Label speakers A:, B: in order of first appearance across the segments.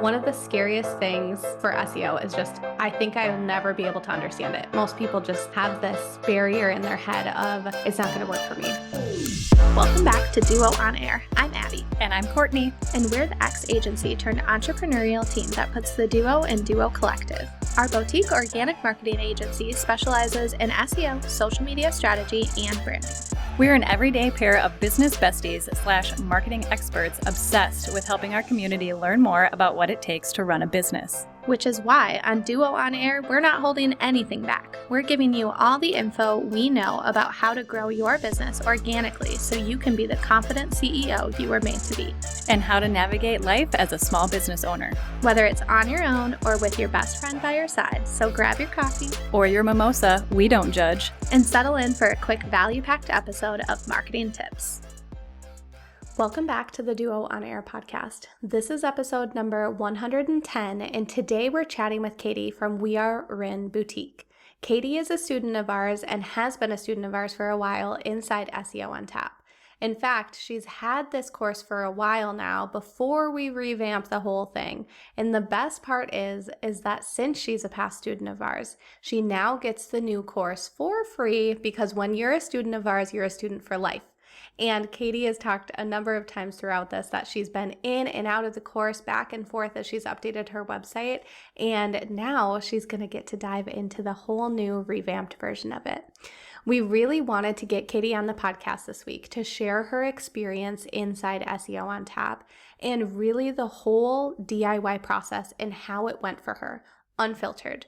A: One of the scariest things for SEO is just, I think I'll never be able to understand it. Most people just have this barrier in their head of, it's not going to work for me.
B: Welcome back to Duo On Air. I'm Abby.
C: And I'm Courtney.
B: And we're the X agency turned entrepreneurial team that puts the Duo in Duo Collective. Our boutique organic marketing agency specializes in SEO, social media strategy, and branding.
C: We're an everyday pair of business besties / marketing experts obsessed with helping our community learn more about what it takes to run a business.
B: Which is why on Duo On Air, we're not holding anything back. We're giving you all the info we know about how to grow your business organically so you can be the confident CEO you were made to be.
C: And how to navigate life as a small business owner.
B: Whether it's on your own or with your best friend by your side, so grab your coffee
C: or your mimosa, we don't judge,
B: and settle in for a quick value-packed episode of Marketing Tips.
A: Welcome back to the Duo On Air podcast. This is episode number 110, and today we're chatting with Katy from We Are Rin Boutique. Katy is a student of ours and has been a student of ours for a while inside SEO On Tap. In fact, she's had this course for a while now before we revamped the whole thing. And the best part is that since she's a past student of ours, she now gets the new course for free because when you're a student of ours, you're a student for life. And Katy has talked a number of times throughout this that she's been in and out of the course back and forth as she's updated her website. And now she's going to get to dive into the whole new revamped version of it. We really wanted to get Katy on the podcast this week to share her experience inside SEO On Tap and really the whole DIY process and how it went for her, unfiltered.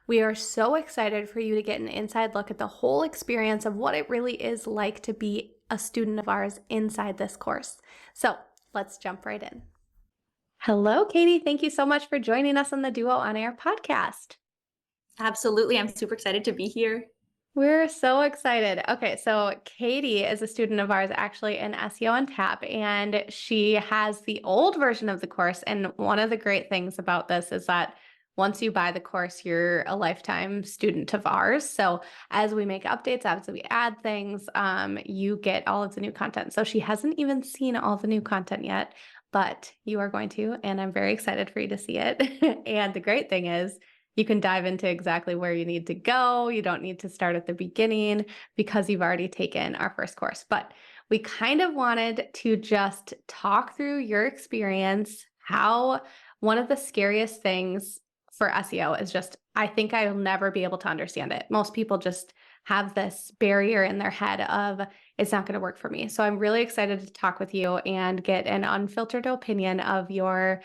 A: We are so excited for you to get an inside look at the whole experience of what it really is like to be a student of ours inside this course. So let's jump right in. Hello, Katy. Thank you so much for joining us on the Duo On Air podcast.
D: Absolutely. I'm super excited to be here.
A: We're so excited. Okay, so Katy is a student of ours actually in SEO On Tap, and she has the old version of the course. And one of the great things about this is that once you buy the course, you're a lifetime student of ours. So as we make updates, as we add things, you get all of the new content. So she hasn't even seen all the new content yet, but you are going to, and I'm very excited for you to see it. And the great thing is you can dive into exactly where you need to go. You don't need to start at the beginning because you've already taken our first course. But we kind of wanted to just talk through your experience, how one of the scariest things for SEO is just, I think I'll never be able to understand it. Most people just have this barrier in their head of, it's not going to work for me. So I'm really excited to talk with you and get an unfiltered opinion of your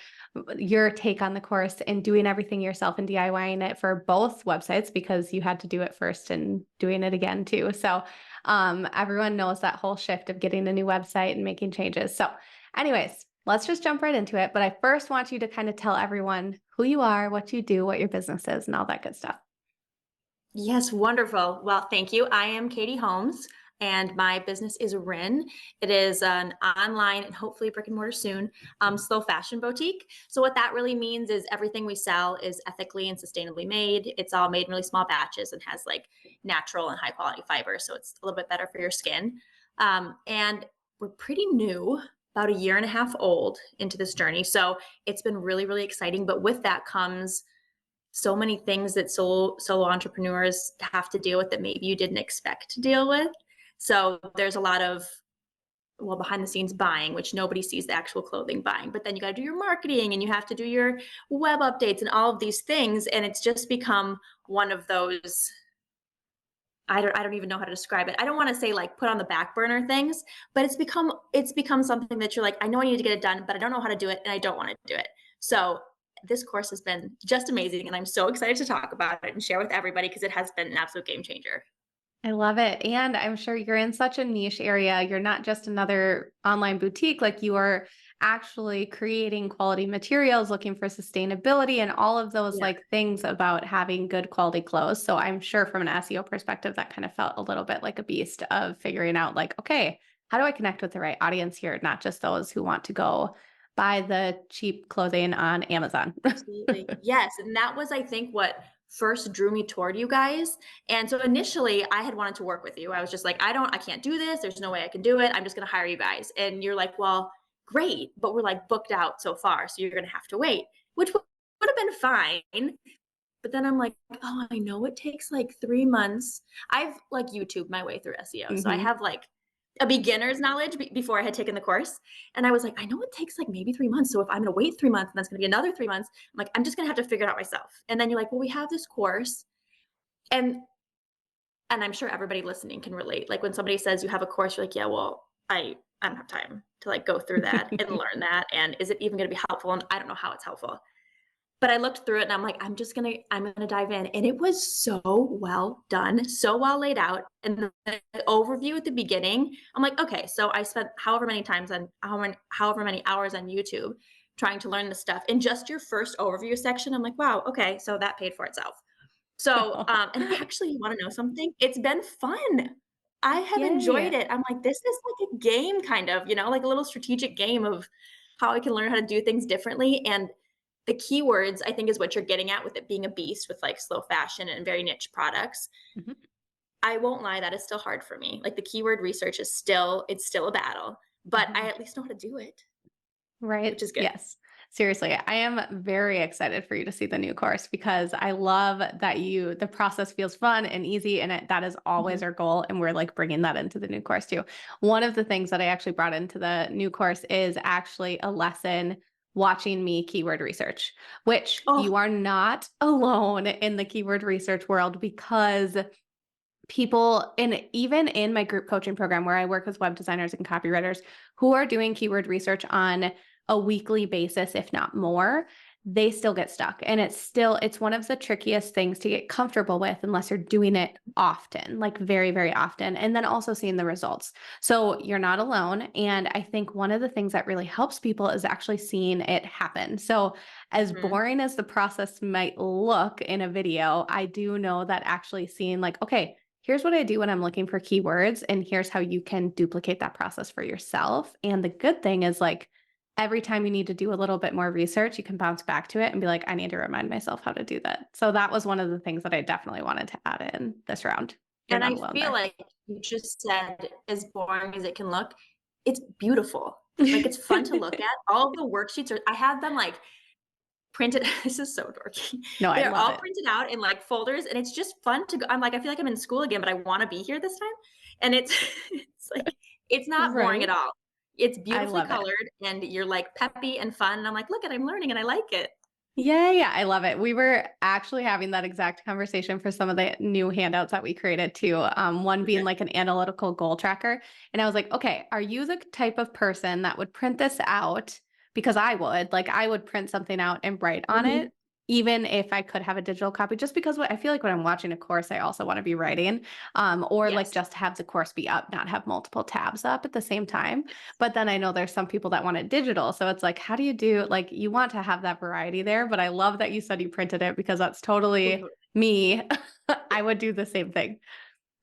A: take on the course and doing everything yourself and DIYing it for both websites because you had to do it first and doing it again too. So everyone knows that whole shift of getting a new website and making changes. So anyways, let's just jump right into it. But I first want you to kind of tell everyone who you are, what you do, what your business is, and all that good stuff.
D: Yes, wonderful. Well, thank you. I am Katy Holmes, and my business is Rin. It is an online and hopefully brick and mortar soon slow fashion boutique. So what that really means is everything we sell is ethically and sustainably made. It's all made in really small batches and has like natural and high quality fiber. So it's a little bit better for your skin. And we're pretty new, about a year and a half old into this journey. So it's been really, really exciting. But with that comes so many things that solo entrepreneurs have to deal with that maybe you didn't expect to deal with. So there's a lot of, behind the scenes buying, which nobody sees the actual clothing buying. But then you got to do your marketing and you have to do your web updates and all of these things. And it's just become one of those, I don't even know how to describe it. I don't want to say like put on the back burner things, but it's become something that you're like, I know I need to get it done, but I don't know how to do it and I don't want to do it. So this course has been just amazing. And I'm so excited to talk about it and share with everybody because it has been an absolute game changer.
A: I love it. And I'm sure you're in such a niche area. You're not just another online boutique, like you are actually creating quality materials, looking for sustainability and all of those like things about having good quality clothes. So I'm sure from an SEO perspective, that kind of felt a little bit like a beast of figuring out like, okay, how do I connect with the right audience here? Not just those who want to go buy the cheap clothing on Amazon.
D: Absolutely. Yes. And that was, I think, what first drew me toward you guys. And so initially I had wanted to work with you. I was just like, I can't do this. There's no way I can do it. I'm just going to hire you guys. And you're like, well, great, but we're like booked out so far. So you're going to have to wait, which would have been fine. But then I'm like, oh, I know it takes like 3 months. I've like YouTube my way through SEO. So I
A: Mhm.
D: have like a beginner's knowledge before I had taken the course. And I was like, I know it takes like maybe 3 months. So if I'm going to wait 3 months and that's going to be another 3 months, I'm like, I'm just going to have to figure it out myself. And then you're like, well, we have this course. And I'm sure everybody listening can relate. Like when somebody says you have a course, you're like, yeah, well, I don't have time to like go through that and learn that. And is it even going to be helpful? And I don't know how it's helpful. But I looked through it and I'm like, I'm gonna dive in. And it was so well done, so well laid out. And the overview at the beginning, I'm like, okay, so I spent however many hours on YouTube trying to learn this stuff. In just your first overview section, I'm like, wow, okay, so that paid for itself. So, and actually, you want to know something? It's been fun. I have
A: Yay.
D: enjoyed it. I'm like, this is like a game, kind of, like a little strategic game of how I can learn how to do things differently. And the keywords, I think, is what you're getting at with it being a beast with like slow fashion and very niche products.
A: Mhm.
D: I won't lie, that is still hard for me. Like the keyword research it's still a battle, but I
A: Mhm.
D: at least know how to do it,
A: Right.
D: which is good.
A: Yes. Seriously, I am very excited for you to see the new course because I love that the process feels fun and easy, and that is always
D: Mhm.
A: our goal. And we're like bringing that into the new course too. One of the things that I actually brought into the new course is actually a lesson watching me keyword research, which
D: Oh,
A: you are not alone in the keyword research world because people, and even in my group coaching program where I work with web designers and copywriters who are doing keyword research on a weekly basis, if not more, they still get stuck. And it's one of the trickiest things to get comfortable with unless you're doing it often, like very, very often, and then also seeing the results. So you're not alone. And I think one of the things that really helps people is actually seeing it happen. So as
D: mhm.
A: boring as the process might look in a video, I do know that actually seeing like, okay, here's what I do when I'm looking for keywords, and here's how you can duplicate that process for yourself. And the good thing is like every time you need to do a little bit more research, you can bounce back to it and be like, I need to remind myself how to do that. So that was one of the things that I definitely wanted to add in this round. You're
D: And
A: not
D: I
A: alone
D: feel
A: there.
D: like you just said, as boring as it can look, it's beautiful. Like it's fun to look at. All of the worksheets I have them like printed. This is so dorky.
A: No, I
D: They're
A: love
D: all
A: it.
D: printed out in like folders and it's just fun to go. I'm like, I feel like I'm in school again, but I want to be here this time. And it's, it's like, it's not boring at
A: Right.
D: all. It's
A: I
D: beautifully
A: love it.
D: colored and you're like peppy and fun. And I'm like, look at, I'm learning and I like it.
A: Yeah, yeah, I love it. We were actually having that exact conversation for some of the new handouts that we created too. One being
D: Okay.
A: like an analytical goal tracker. And I was like, okay, are you the type of person that would print this out? Because I would print something out and write on
D: Mhm.
A: it, even if I could have a digital copy, just because I feel like when I'm watching a course, I also want to be writing, or like
D: Yes.
A: just have the course be up, not have multiple tabs up at the same time. But then I know there's some people that want it digital. So it's like, how do you do, like, you want to have that variety there. But I love that you said you printed it because that's totally
D: Totally.
A: me.
D: Yeah.
A: I would do the same thing.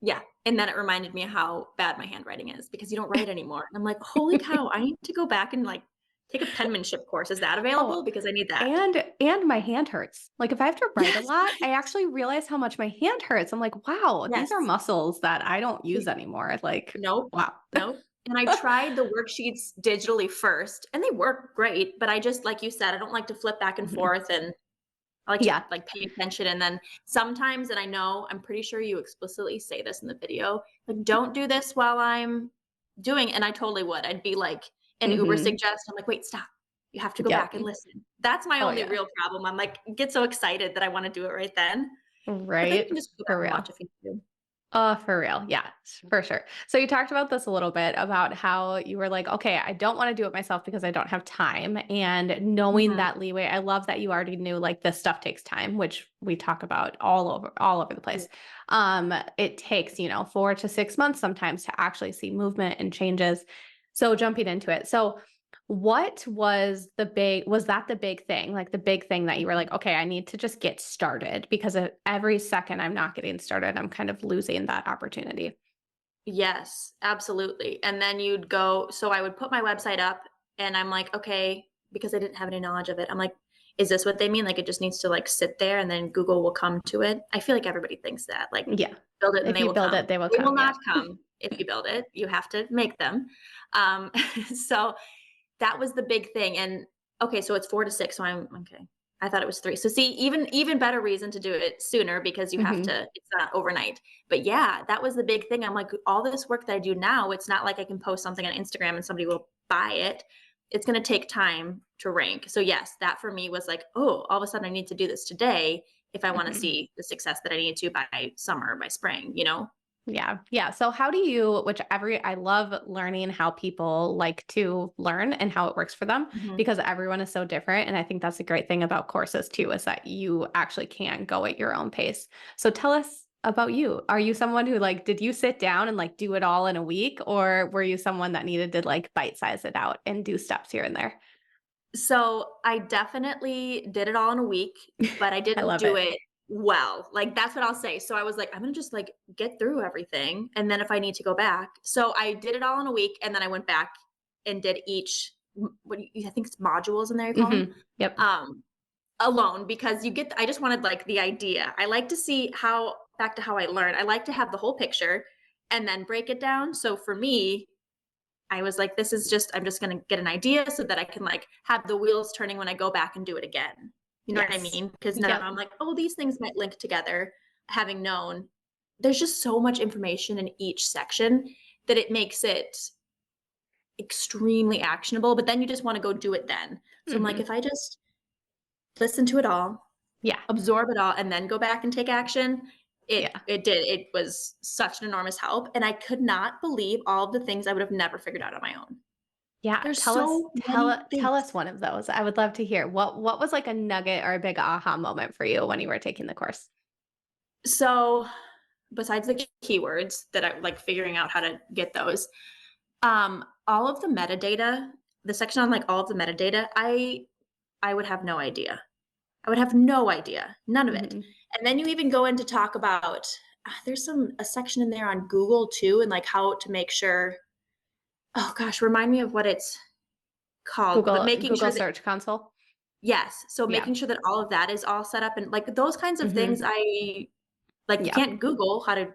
D: Yeah. And then it reminded me how bad my handwriting is because you don't write anymore. And I'm like, holy cow, I need to go back and like take a penmanship course. Is that
A: Oh,
D: available? Because I need that.
A: and my hand hurts. Like if I have to write a
D: Yes.
A: lot, I actually realize how much my hand hurts. I'm like, wow, these are
D: Yes.
A: muscles that I don't use anymore. Like,
D: Nope.
A: wow.
D: Nope. And I tried the worksheets digitally first and they work great, but I just, like you said, I don't like to flip back and
A: Mhm.
D: forth and I like to
A: Yeah.
D: like pay attention. And then sometimes, and I know, I'm pretty sure you explicitly say this in the video, like, don't do this while I'm doing, and I totally would. I'd be like an Uber
A: Hmm.
D: suggest. I'm like, wait, stop. You have to go
A: Yep.
D: back and listen. That's my
A: Oh
D: only
A: yeah.
D: real problem. I'm like, get so excited that I want to do it right then. But then you
A: Right.
D: can just go back
A: For
D: and
A: real.
D: watch if you need to.
A: Oh, for real. Yeah, for sure. So you talked about this a little bit about how you were like, okay, I don't want to do it myself because I don't have time. And knowing
D: Mhm.
A: that leeway, I love that you already knew like this stuff takes time, which we talk about all over the
D: Yeah.
A: place. It takes, 4 to 6 months sometimes to actually see movement and changes. So jumping into it. So was that the big thing? Like the big thing that you were like, okay, I need to just get started because every second I'm not getting started, I'm kind of losing that opportunity.
D: Yes, absolutely. And then you'd go, so I would put my website up and I'm like, okay, because I didn't have any knowledge of it. I'm like, is this what they mean? Like it just needs to like sit there and then Google will come to it. I feel like everybody thinks that, like
A: Yeah.
D: build it and
A: If
D: they
A: you
D: will
A: build
D: come.
A: it, they will
D: They will
A: come. Yeah.
D: not come if you build it. You have to make them. Um, so that was the big thing. And okay, so it's 4 to 6. So I'm okay. I thought it was 3. So see, even better reason to do it sooner because you have
A: Mhm.
D: to, it's not overnight. But yeah, that was the big thing. I'm like, all this work that I do now, it's not like I can post something on Instagram and somebody will buy it. It's going to take time to rank. So yes, that for me was like, oh, all of a sudden I need to do this today if I want to
A: Mhm.
D: see the success that I need to by summer, by spring, you know?
A: Yeah. Yeah. So how do you, I love learning how people like to learn and how it works for them
D: Mhm.
A: because everyone is so different. And I think that's a great thing about courses too, is that you actually can go at your own pace. So tell us about you. Are you someone who like, did you sit down and like do it all in a week, or were you someone that needed to like bite size it out and do steps here and there?
D: So I definitely did it all in a week, but I
A: I
D: didn't
A: love
D: do
A: it.
D: it well. Like that's what I'll say. So I was like, I'm gonna just like get through everything, and then if I need to go back, so I did it all in a week, and then I went back and did each. I think it's modules in there you call them,
A: Yep.
D: um, alone because you get. I just wanted like the idea. I like to see how back to how I learn. I like to have the whole picture and then break it down. So for me, I was like, this is just, I'm just going to get an idea so that I can like have the wheels turning when I go back and do it again. You know what I
A: Yes.
D: mean? Because now
A: Yep.
D: I'm like, oh, these things might link together, having known there's just so much information in each section that it makes it extremely actionable. But then you just want to go do it then. So I'm like,
A: Hmm.
D: if I just listen to it all,
A: Yeah.
D: absorb it all, and then go back and take action,
A: Yeah.
D: it did. It was such an enormous help. And I could not believe all of the things I would have never figured out on my own.
A: Yeah,
D: There's so many
A: tell
D: things.
A: us one of those. I would love to hear. What was like a nugget or a big aha moment for you when you were taking the course?
D: So, besides the keywords that I like figuring out how to get those, all of the metadata, the section on like all of the metadata, I would have no idea. I would have no idea, none of it.
A: Mhm.
D: And then you even go in to talk about there's a section in there on Google too, and like how to make sure. Oh gosh, remind me of what it's called, but making
A: Google
D: sure that
A: Search Console?
D: yes, so
A: Yeah.
D: making sure that all of that is all set up and like those kinds of things.
A: Mhm.
D: I like you
A: Yeah.
D: can't Google how to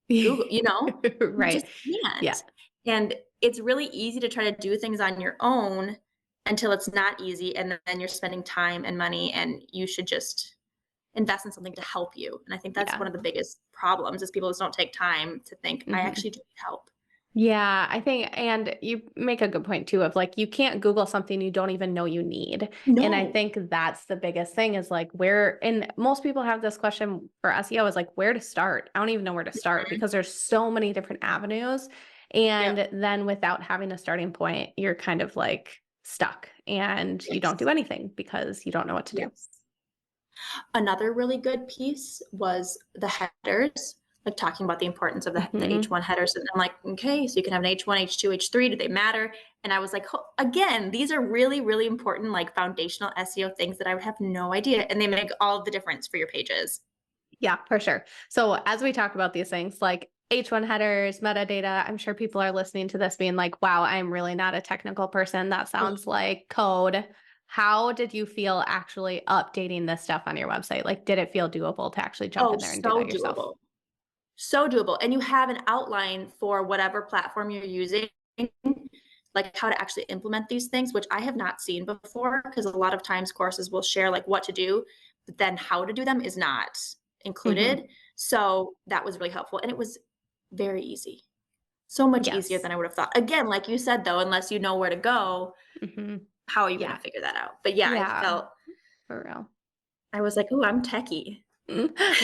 D: Google, you know? You
A: Right.
D: just
A: Yeah.
D: can't. And it's really easy to try to do things on your own until it's not easy, and then you're spending time and money, and you should just invest in something to help you. And I think that's
A: Yeah.
D: one of the biggest problems is people just don't take time to think, I
A: Mhm.
D: actually do need help.
A: Yeah, I think, and you make a good point too of like, you can't Google something you don't even know you need. And I
D: No.
A: think that's the biggest thing is like and most people have this question for SEO is like, where to start? I don't even know where to start
D: Mhm.
A: because there's so many different avenues. And
D: Yep.
A: then without having a starting point, you're kind of like stuck and you don't
D: Yes.
A: do anything because you don't know what to do.
D: Yes. Another really good piece was the headers, like talking about the importance of the
A: Hmm.
D: H1 headers. And I'm like, okay, so you can have an H1, H2, H3. Do they matter? And I was like, again, these are really, really important, like foundational SEO things that I would have no idea. And they make all of the difference for your pages.
A: Yeah, for sure. So as we talk about these things like H1 headers, metadata, I'm sure people are listening to this being like, wow, I'm really not a technical person. That sounds like code. How did you feel actually updating this stuff on your website? Like, did it feel doable to actually jump
D: Oh,
A: in there and do
D: so
A: that yourself?
D: doable. So doable. And you have an outline for whatever platform you're using, like how to actually implement these things, which I have not seen before because a lot of times courses will share like what to do, but then how to do them is not included.
A: Hmm.
D: So that was really helpful. And it was very easy. So much easier
A: Yes.
D: than I would have thought. Again, like you said, though, unless you know where to go,
A: Hmm.
D: how are you going
A: Yeah.
D: to figure that out? But yeah,
A: Yeah. For real.
D: I was like, oh, I'm techie.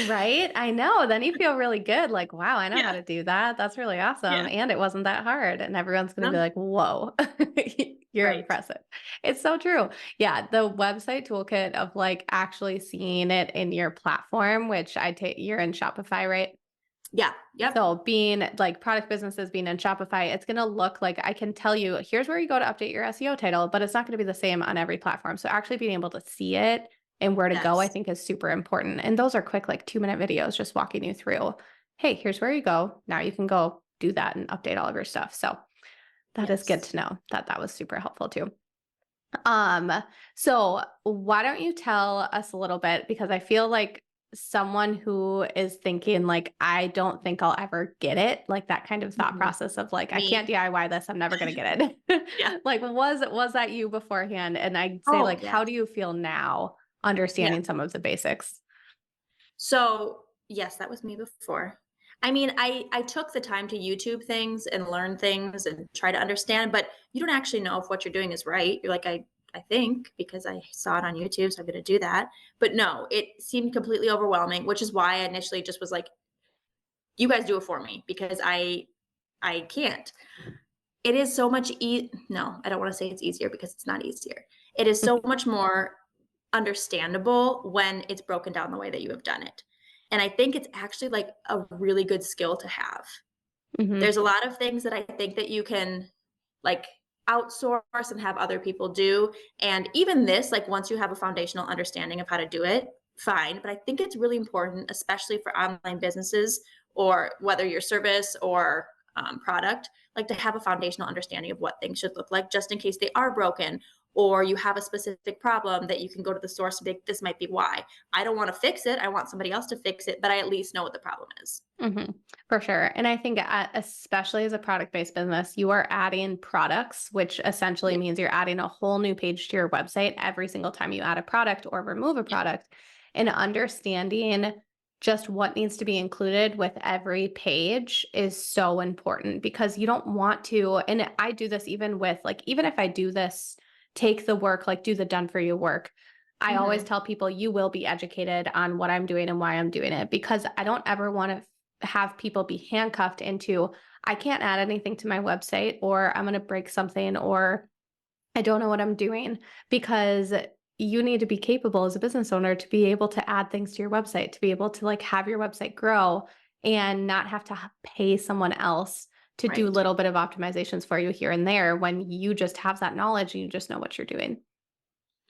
A: Right? I know. Then you feel really good. Like, wow, I know how
D: Yeah.
A: to do that. That's really awesome.
D: Yeah.
A: And it wasn't that hard. And everyone's going to be
D: No.
A: like, whoa, you're
D: Right.
A: impressive. It's so true. Yeah. The website toolkit of like actually seeing it in your platform, which I take, you're in Shopify, right?
D: Yeah. Yep.
A: So being like product businesses being in Shopify, it's going to look like I can tell you, here's where you go to update your SEO title, but it's not going to be the same on every platform. So actually being able to see it and where to go, I
D: Yes.
A: think is super important. And those are quick, like 2-minute videos, just walking you through, hey, here's where you go. Now you can go do that and update all of your stuff. So that is good
D: Yes.
A: to know that that was super helpful too. Um, so why don't you tell us a little bit because I feel like someone who is thinking like I don't think I'll ever get it, like that kind of thought
D: Mhm.
A: process of like I can't
D: Me.
A: DIY this, I'm never going to get it.
D: Yeah.
A: Like was that you beforehand? And I'd say
D: Oh,
A: like
D: yes.
A: how do you feel now understanding some of the basics.
D: So yes, that was me before. I mean, I took the time to YouTube things and learn things and try to understand, but you don't actually know if what you're doing is right. You're like, I think because I saw it on YouTube, so I'm going to do that. But no, it seemed completely overwhelming, which is why I initially just was like, you guys do it for me because I can't. It is so much no, I don't want to say it's easier because it's not easier. It is so much more understandable when it's broken down the way that you have done it. And I think it's actually like a really good skill to have.
A: Mhm.
D: There's a lot of things that I think that you can like outsource and have other people do. And even this, like once you have a foundational understanding of how to do it, fine. But I think it's really important, especially for online businesses or whether your service or product, like to have a foundational understanding of what things should look like just in case they are broken or you have a specific problem that you can go to the source and be like, this might be why. I don't want to fix it. I want somebody else to fix it, but I at least know what the problem is.
A: For sure. And I think especially as a product-based business, you are adding products, which essentially
D: Yeah.
A: means you're adding a whole new page to your website every single time you add a product or remove a product. And understanding just what needs to be included with every page is so important because you don't want to, and I do this even with like, even if I do this, take the work, like do the done for you work. I always tell people you will be educated on what I'm doing and why I'm doing it because I don't ever want to have people be handcuffed into, I can't add anything to my website or I'm going to break something or I don't know what I'm doing because you need to be capable as a business owner to be able to add things to your website, to be able to like have your website grow and not have to pay someone else to do a
D: Right.
A: little bit of optimizations for you here and there when you just have that knowledge and you just know what you're doing.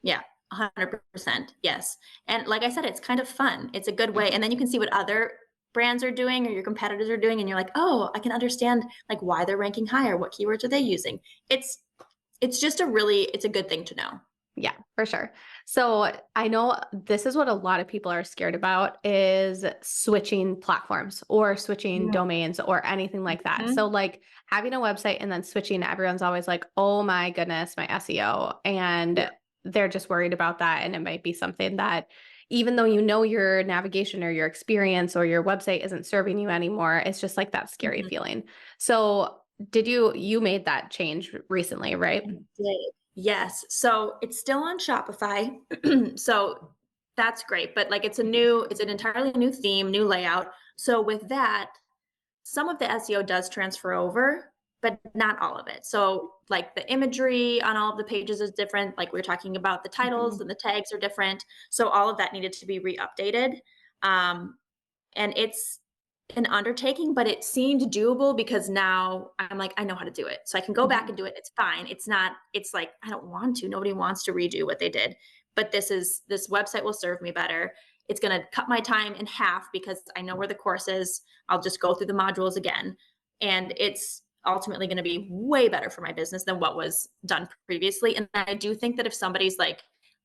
D: Yeah, 100%. Yes. And like I said, it's kind of fun. It's a good way. And then you can see what other brands are doing or your competitors are doing. And you're like, oh, I can understand like why they're ranking higher. What keywords are they using? It's just it's a good thing to know.
A: Yeah, for sure. So I know this is what a lot of people are scared about is switching platforms or switching domains or anything like that.
D: Mhm.
A: So like having a website and then switching, everyone's always like, oh my goodness, my SEO. And
D: Yeah.
A: they're just worried about that. And it might be something that even though you know your navigation or your experience or your website isn't serving you anymore, it's just like that scary
D: Mhm.
A: feeling. So you made that change recently, right?
D: I did. Yes. So it's still on Shopify. So that's great. But like it's an entirely new theme, new layout. So with that, some of the SEO does transfer over, but not all of it. So like the imagery on all of the pages is different. Like we were talking about the titles and the tags are different. So all of that needed to be re-updated. Um, and it's an undertaking, but it seemed doable because now I'm like, I know how to do it. So I can go back and do it. It's fine. It's like, I don't want to. Nobody wants to redo what they did. But this website will serve me better. It's going to cut my time in half because I know where the course is. I'll just go through the modules again. And it's ultimately going to be way better for my business than what was done previously. And I do think that if somebody's like,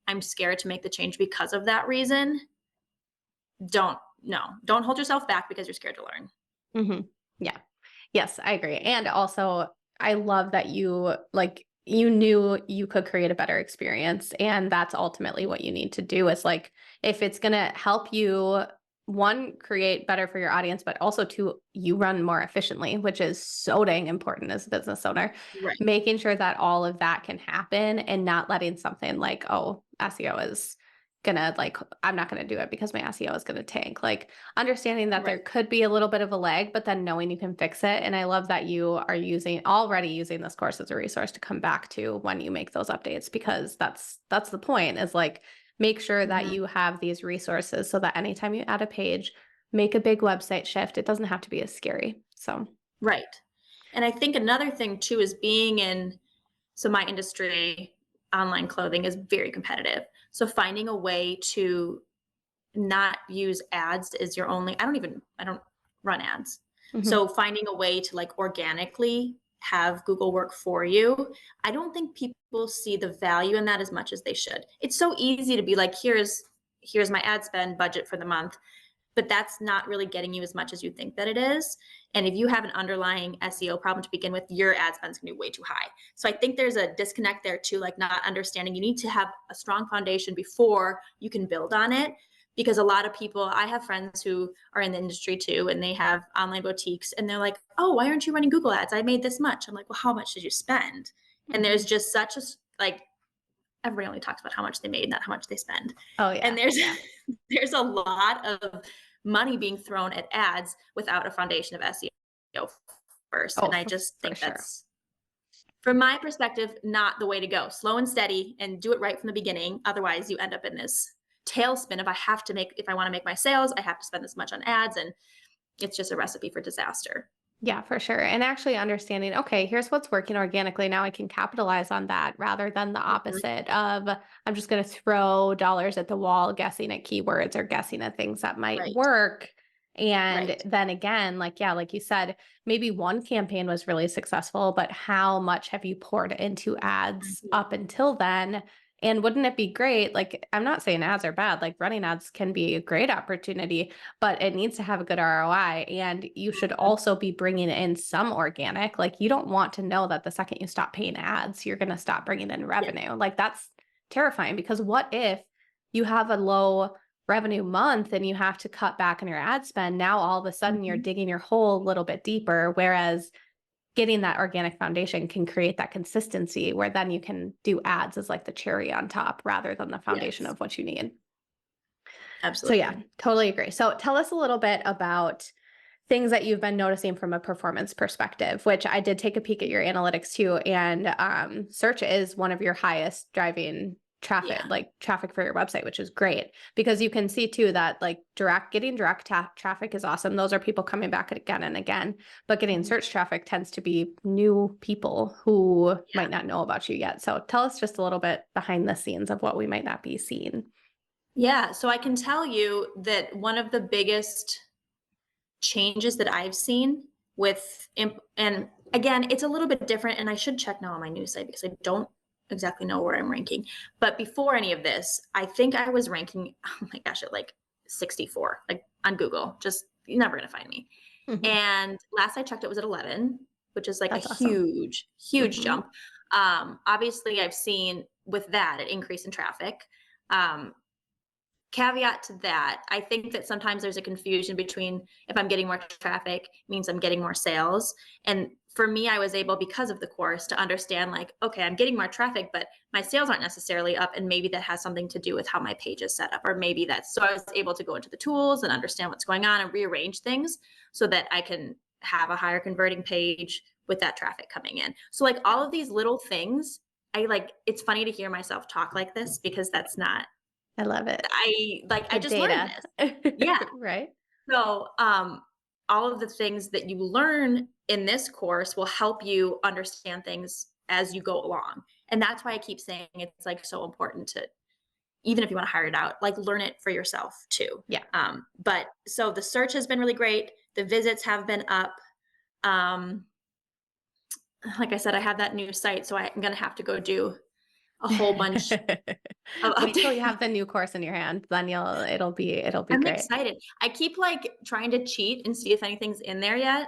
D: I'm scared to make the change because of that reason, don't hold yourself back because you're scared to learn.
A: Yeah. Yes, I agree. And also, I love that you knew you could create a better experience. And that's ultimately what you need to do is like, if it's going to help you, one, create better for your audience, but also two, you run more efficiently, which is so dang important as a business owner,
D: Right.
A: making sure that all of that can happen and not letting something like, oh, SEO is gonna like, I'm not gonna do it because my SEO is gonna tank. Like understanding that there
D: Right.
A: could be a little bit of a lag, but then knowing you can fix it. And I love that you are already using this course as a resource to come back to when you make those updates, because that's the point is like, make sure that you have these resources so that anytime you add a page, make a big website shift, it doesn't have to be as scary. So,
D: Right. And I think another thing too is so my industry, online clothing is very competitive. So finding a way to not use ads is I don't run ads.
A: mhm.
D: So finding a way to like organically have Google work for you, I don't think people see the value in that as much as they should. It's so easy to be like, here's my ad spend budget for the month. but that's not really getting you as much as you think that it is. And if you have an underlying SEO problem to begin with, your ad spend is going to be way too high. So I think there's a disconnect there too, like not understanding you need to have a strong foundation before you can build on it. Because a lot of people, I have friends who are in the industry too, and they have online boutiques, and they're like, oh, why aren't you running Google ads? I made this much. I'm like, well, how much did you spend? And there's just such a, like, everybody only talks about how much they made, not how much they spend.
A: Oh yeah.
D: And there's a lot of money being thrown at ads without a foundation of SEO first.
A: Oh,
D: and I just think
A: sure.
D: that's, from my perspective, not the way to go. Slow and steady and do it right from the beginning. Otherwise you end up in this tailspin of if I want to make my sales, I have to spend this much on ads, and it's just a recipe for disaster.
A: Yeah, for sure. And actually understanding, okay, here's what's working organically. Now I can capitalize on that rather than the opposite of I'm just going to throw dollars at the wall, guessing at keywords or guessing at things that might
D: Right.
A: work. And
D: Right.
A: then again, like, yeah, like you said, maybe one campaign was really successful, but how much have you poured into ads up until then? And wouldn't it be great? Like, I'm not saying ads are bad, like running ads can be a great opportunity, but it needs to have a good ROI. And you should also be bringing in some organic. Like, you don't want to know that the second you stop paying ads, you're going to stop bringing in revenue. Like, that's terrifying, because what if you have a low revenue month and you have to cut back on your ad spend? Now, all of a sudden you're digging your hole a little bit deeper. Whereas getting that organic foundation can create that consistency where then you can do ads as like the cherry on top rather than the foundation of what you need.
D: Absolutely.
A: So yeah, totally agree. So tell us a little bit about things that you've been noticing from a performance perspective, which I did take a peek at your analytics too. And search is one of your highest driving traffic, like traffic for your website, which is great because you can see too that like getting direct traffic is awesome. Those are people coming back again and again, but getting search traffic tends to be new people who might not know about you yet. So tell us just a little bit behind the scenes of what we might not be seeing.
D: Yeah. So I can tell you that one of the biggest changes that I've seen with, and again, it's a little bit different, and I should check now on my news site because I don't exactly know where I'm ranking. But before any of this, I think I was ranking, oh my gosh, at like 64, like on Google. Just, you're never going to find me. And last I checked, it was at 11, which is like
A: That's
D: a
A: awesome.
D: huge jump. Obviously, I've seen with that an increase in traffic. Caveat to that, I think that sometimes there's a confusion between if I'm getting more traffic means I'm getting more sales. And for me, I was able, because of the course, to understand like, okay, I'm getting more traffic, but my sales aren't necessarily up. And maybe that has something to do with how my page is set up, or maybe so I was able to go into the tools and understand what's going on and rearrange things so that I can have a higher converting page with that traffic coming in. So like all of these little things, it's funny to hear myself talk like this because that's not,
A: I love it.
D: I just learned this. Yeah.
A: Right.
D: So, all of the things that you learn in this course will help you understand things as you go along. And that's why I keep saying it's like so important to, even if you want to hire it out, like learn it for yourself too.
A: Yeah.
D: But so the search has been really great. The visits have been up. Like I said, I have that new site, so I'm going to have to go do a whole bunch of
A: Wait till you have the new course in your hand, then it'll be
D: I'm
A: great.
D: excited. I keep like trying to cheat and see if anything's in there yet.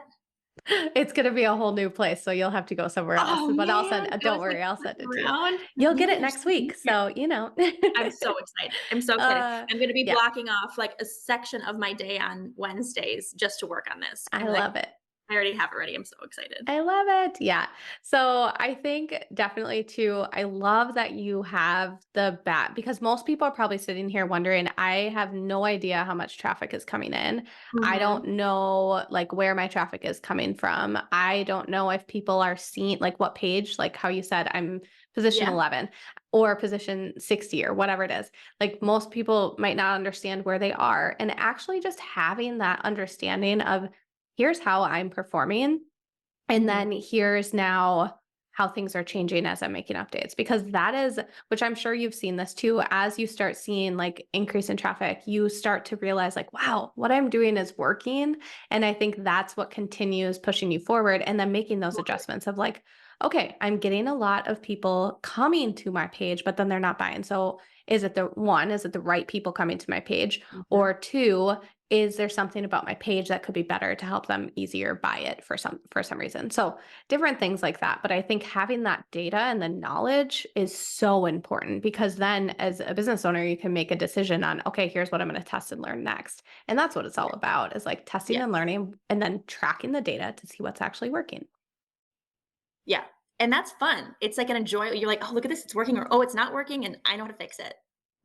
A: It's gonna be a whole new place, so you'll have to go somewhere else.
D: Oh,
A: But I'll
D: man,
A: send.
D: I
A: Don't
D: was, like,
A: worry, I'll send it to you.
D: around.
A: You'll get
D: Yeah,
A: it
D: there's
A: next
D: something
A: week,
D: here.
A: so you know.
D: I'm so excited. I'm so excited. I'm gonna be
A: Yeah,
D: blocking off like a section of my day on Wednesdays just to work on this.
A: I love it.
D: I already have it ready. I'm so excited.
A: I love it. Yeah. So I think definitely too, I love that you have the because most people are probably sitting here wondering, I have no idea how much traffic is coming in. I don't know like where my traffic is coming from. I don't know if people are seeing like what page, like how you said, I'm position
D: Yeah.
A: 11 or position 60 or whatever it is. Like most people might not understand where they are. And actually just having that understanding of here's how I'm performing. And then here's now how things are changing as I'm making updates, because that is, which I'm sure you've seen this too, as you start seeing like increase in traffic, you start to realize like, wow, what I'm doing is working. And I think that's what continues pushing you forward. And then making those adjustments of like, okay, I'm getting a lot of people coming to my page, but then they're not buying. So is it the right people coming to my page? Or two, is there something about my page that could be better to help them easier buy it for some reason? So different things like that. But I think having that data and the knowledge is so important, because then as a business owner, you can make a decision on, okay, here's what I'm going to test and learn next. And that's what it's all about, is like testing and learning and then tracking the data to see what's actually working.
D: Yeah. And that's fun. It's like an enjoy. You're like, oh, look at this. It's working, or, oh, it's not working, and I know how to fix it.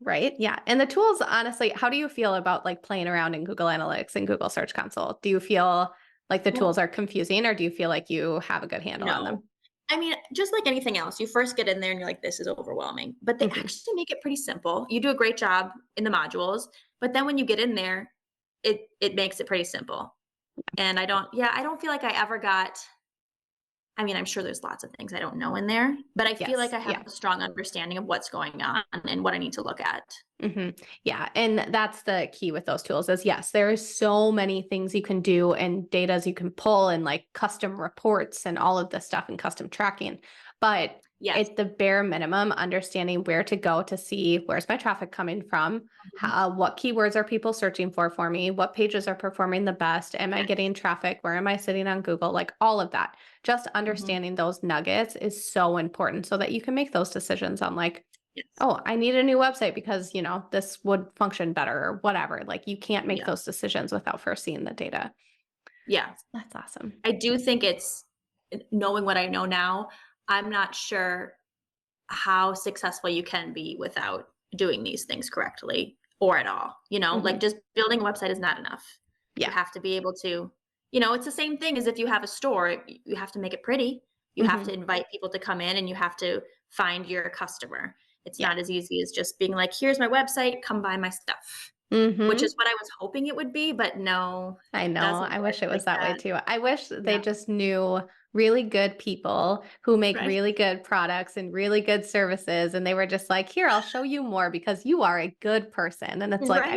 A: Right. Yeah. And the tools, honestly, how do you feel about like playing around in Google Analytics and Google Search Console? Do you feel like the tools are confusing, or do you feel like you have a good handle on them?
D: No. I mean, just like anything else, you first get in there and you're like, this is overwhelming. But they actually make it pretty simple. You do a great job in the modules, but then when you get in there, it makes it pretty simple. And I don't feel like I ever got, I mean, I'm sure there's lots of things I don't know in there, but I feel like I have a strong understanding of what's going on and what I need to look at.
A: Yeah. And that's the key with those tools is, yes, there is so many things you can do and datas you can pull and like custom reports and all of this stuff and custom tracking. But it's the bare minimum, understanding where to go to see where's my traffic coming from, what keywords are people searching for me, what pages are performing the best, am I getting traffic, where am I sitting on Google, like all of that. Just understanding those nuggets is so important so that you can make those decisions on like, oh, I need a new website because, you know, this would function better or whatever. Like you can't make those decisions without first seeing the data.
D: Yeah.
A: That's awesome.
D: I do think it's knowing what I know now. I'm not sure how successful you can be without doing these things correctly or at all. You know, like just building a website is not enough. You have to be able to, you know, it's the same thing as if you have a store, you have to make it pretty. You have to invite people to come in and you have to find your customer. It's not as easy as just being like, here's my website, come buy my stuff. Which is what I was hoping it would be, but no.
A: I know. I wish it was that way too. I wish they just knew really good people who make really good products and really good services. And they were just like, here, I'll show you more because you are a good person. And it's like, I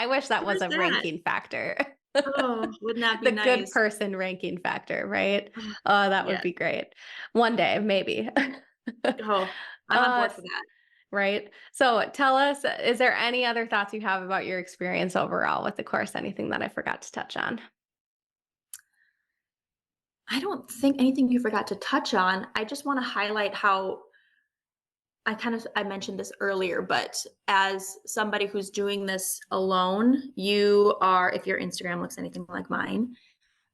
A: wish that was a ranking factor.
D: Oh, wouldn't that be
A: The
D: nice?
A: good person ranking factor, right? Oh, that would be great. One day, maybe.
D: Oh, I'm on board for that.
A: Right. So tell us, is there any other thoughts you have about your experience overall with the course? Anything that I forgot to touch on?
D: I don't think anything you forgot to touch on. I just want to highlight how I mentioned this earlier, but as somebody who's doing this alone, you are, if your Instagram looks anything like mine,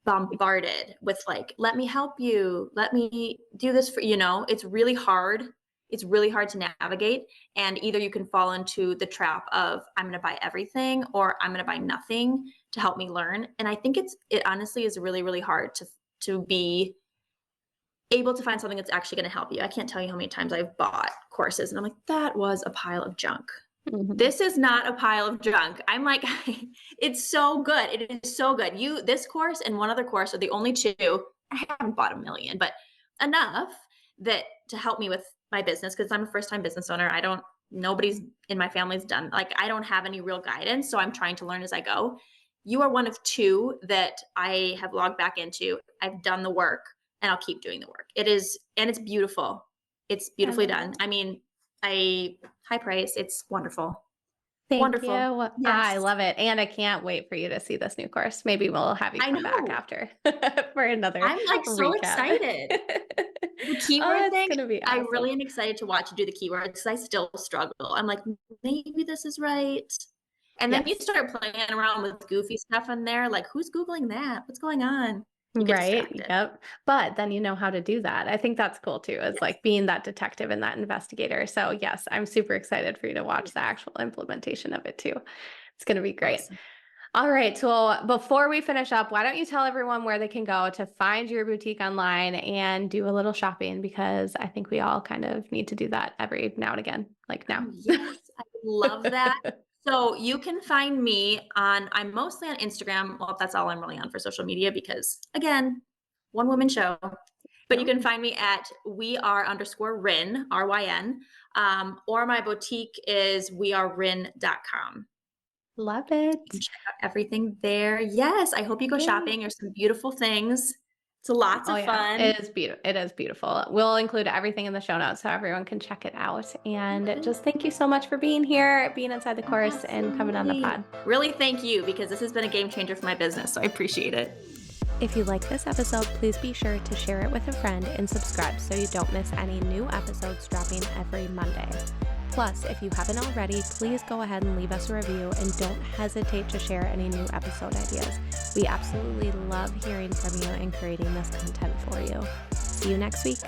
D: bombarded with like, let me help you, let me do this for, you know, it's really hard. It's really hard to navigate. And either you can fall into the trap of, I'm going to buy everything, or I'm going to buy nothing to help me learn. And I think it honestly is really, really hard to be able to find something that's actually going to help you. I can't tell you how many times I've bought courses and I'm like, that was a pile of junk. This is not a pile of junk. I'm like, it's so good. It is so good. This course and one other course are the only two. I haven't bought a million, but enough that to help me with my business, because I'm a first-time business owner. Nobody's in my family's done, like, I don't have any real guidance. So I'm trying to learn as I go. You are one of two that I have logged back into. I've done the work and I'll keep doing the work. It's beautiful. It's beautifully done. I mean, high price. It's wonderful.
A: Thank you. Yes. I love it. And I can't wait for you to see this new course. Maybe we'll have you come back after for another
D: I'm like so excited. The keyword thing,
A: gonna be awesome.
D: I really am excited to watch you do the keywords because I still struggle. I'm like, maybe this is right. And then you start playing around with goofy stuff in there. Like, who's Googling that? What's going on?
A: Right. Yep. But then you know how to do that. I think that's cool too, is like being that detective and that investigator. So yes, I'm super excited for you to watch the actual implementation of it too. It's going to be great. Awesome. All right. So before we finish up, why don't you tell everyone where they can go to find your boutique online and do a little shopping? Because I think we all kind of need to do that every now and again, like now.
D: Yes, I love that. So you can find me I'm mostly on Instagram. Well, that's all I'm really on for social media because, again, one woman show. But you can find me at weare_Ryn, RYN, or my boutique is weareRyn.com.
A: Love it.
D: Check out everything there. Yes, I hope you go shopping. There's some beautiful things. So lots
A: Oh
D: of
A: yeah,
D: fun.
A: it is beautiful. It is beautiful. We'll include everything in the show notes so everyone can check it out. And just thank you so much for being here, being inside the course, and coming on the
D: Absolutely.
A: pod.
D: Really thank you, because this has been a game changer for my business. So I appreciate it.
B: If you like this episode, please be sure to share it with a friend and subscribe so you don't miss any new episodes dropping every Monday. Plus, if you haven't already, please go ahead and leave us a review and don't hesitate to share any new episode ideas. We absolutely love hearing from you and creating this content for you. See you next week.